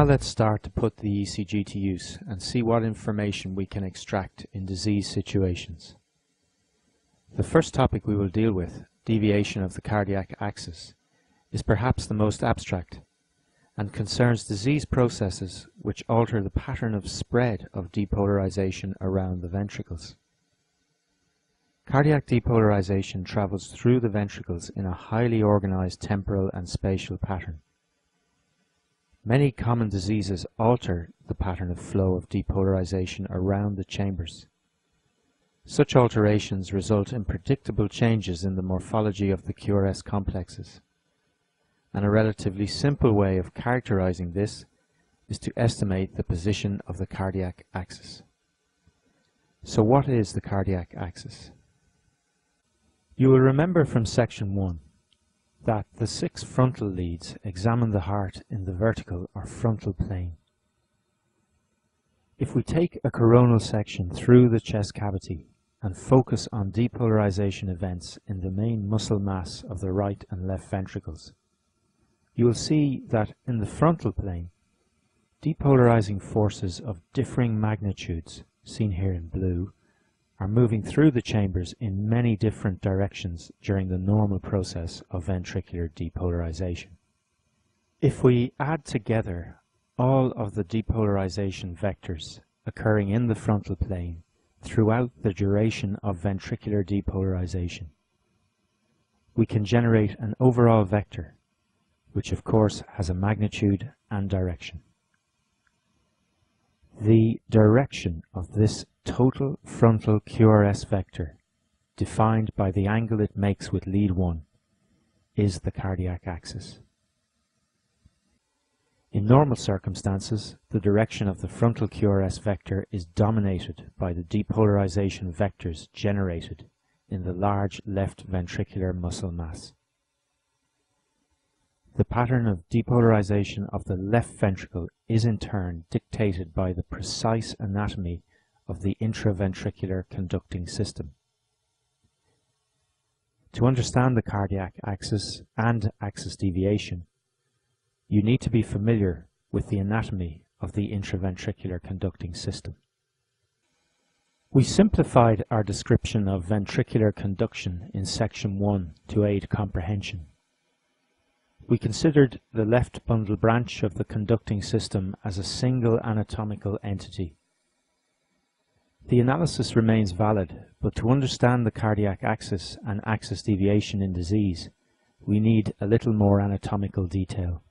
let's start to put the ECG to use and see what information we can extract in disease situations. The first topic we will deal with, deviation of the cardiac axis, is perhaps the most abstract and concerns disease processes which alter the pattern of spread of depolarization around the ventricles. Cardiac depolarization travels through the ventricles in a highly organized temporal and spatial pattern. Many common diseases alter the pattern of flow of depolarization around the chambers. Such alterations result in predictable changes in the morphology of the QRS complexes, and a relatively simple way of characterizing this is to estimate the position of the cardiac axis. So what is the cardiac axis? You will remember from section 1 that the 6 frontal leads examine the heart in the vertical or frontal plane. If we take a coronal section through the chest cavity and focus on depolarization events in the main muscle mass of the right and left ventricles, you will see that in the frontal plane, depolarizing forces of differing magnitudes, seen here in blue, are moving through the chambers in many different directions during the normal process of ventricular depolarization. If we add together all of the depolarization vectors occurring in the frontal plane throughout the duration of ventricular depolarization, we can generate an overall vector, which of course has a magnitude and direction. The direction of this total frontal QRS vector, defined by the angle it makes with lead 1, is the cardiac axis. In normal circumstances, the direction of the frontal QRS vector is dominated by the depolarization vectors generated in the large left ventricular muscle mass. The pattern of depolarization of the left ventricle is in turn dictated by the precise anatomy of the intraventricular conducting system. To understand the cardiac axis and axis deviation, you need to be familiar with the anatomy of the intraventricular conducting system. We simplified our description of ventricular conduction in section 1 to aid comprehension. We considered the left bundle branch of the conducting system as a single anatomical entity. The analysis remains valid, but to understand the cardiac axis and axis deviation in disease, we need a little more anatomical detail.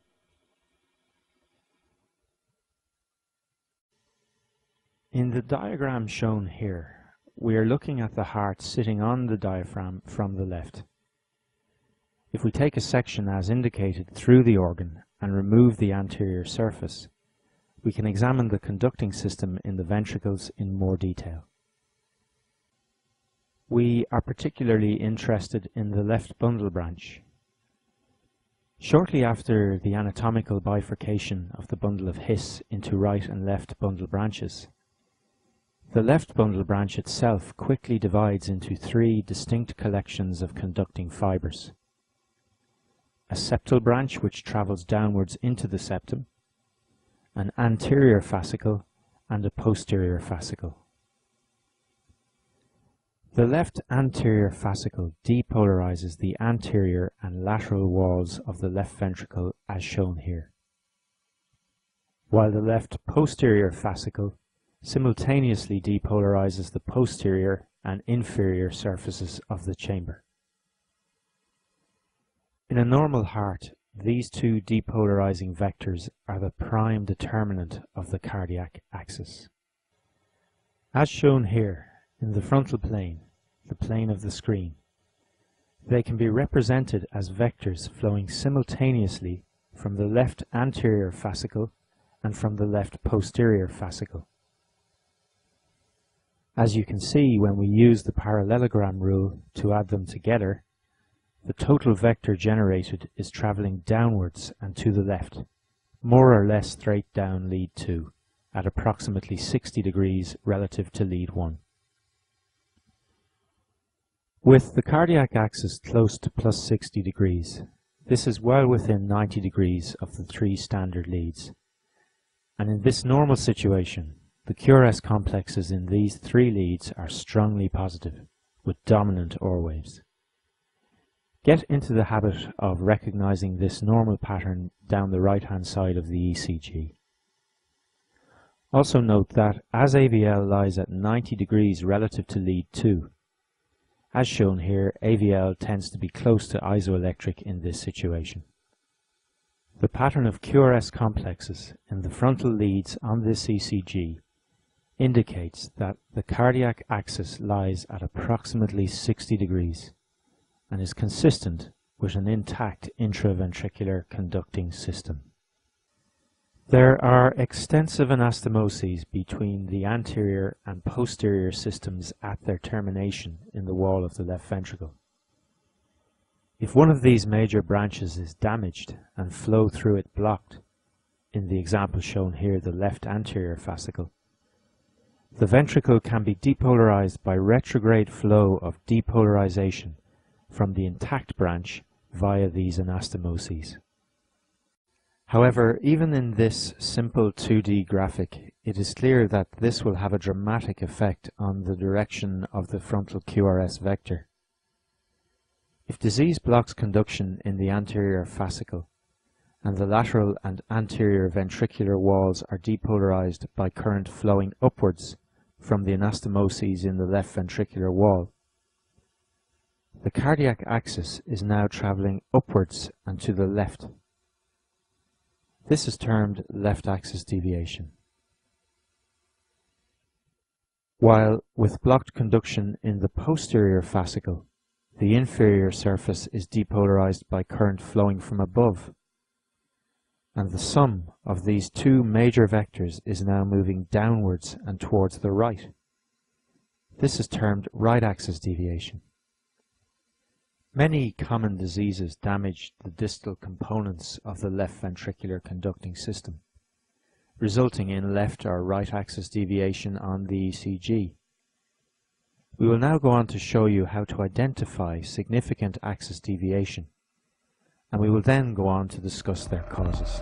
In the diagram shown here, we are looking at the heart sitting on the diaphragm from the left. If we take a section as indicated through the organ and remove the anterior surface, we can examine the conducting system in the ventricles in more detail. We are particularly interested in the left bundle branch. Shortly after the anatomical bifurcation of the bundle of His into right and left bundle branches, the left bundle branch itself quickly divides into 3 distinct collections of conducting fibers: a septal branch which travels downwards into the septum, an anterior fascicle, and a posterior fascicle. The left anterior fascicle depolarizes the anterior and lateral walls of the left ventricle as shown here, while the left posterior fascicle simultaneously depolarizes the posterior and inferior surfaces of the chamber. In a normal heart, these 2 depolarizing vectors are the prime determinant of the cardiac axis. As shown here, in the frontal plane, the plane of the screen, they can be represented as vectors flowing simultaneously from the left anterior fascicle and from the left posterior fascicle. As you can see when we use the parallelogram rule to add them together, the total vector generated is travelling downwards and to the left, more or less straight down lead 2, at approximately 60 degrees relative to lead 1. With the cardiac axis close to plus 60 degrees, this is well within 90 degrees of the 3 standard leads, And in this normal situation, the QRS complexes in these three leads are strongly positive, with dominant OR waves. Get into the habit of recognizing this normal pattern down the right-hand side of the ECG. Also note that as AVL lies at 90 degrees relative to lead 2, as shown here, AVL tends to be close to isoelectric in this situation. The pattern of QRS complexes in the frontal leads on this ECG indicates that the cardiac axis lies at approximately 60 degrees and is consistent with an intact intraventricular conducting system. There are extensive anastomoses between the anterior and posterior systems at their termination in the wall of the left ventricle. If one of these major branches is damaged and flow through it blocked, in the example shown here, the left anterior fascicle, the ventricle can be depolarized by retrograde flow of depolarization from the intact branch via these anastomoses. However, even in this simple 2D graphic, it is clear that this will have a dramatic effect on the direction of the frontal QRS vector. If disease blocks conduction in the anterior fascicle, and the lateral and anterior ventricular walls are depolarized by current flowing upwards from the anastomoses in the left ventricular wall, the cardiac axis is now traveling upwards and to the left. This is termed left axis deviation. While with blocked conduction in the posterior fascicle, the inferior surface is depolarized by current flowing from above, and the sum of these two major vectors is now moving downwards and towards the right. This is termed right axis deviation. Many common diseases damage the distal components of the left ventricular conducting system, resulting in left or right axis deviation on the ECG. We will now go on to show you how to identify significant axis deviation, and we will then go on to discuss their causes.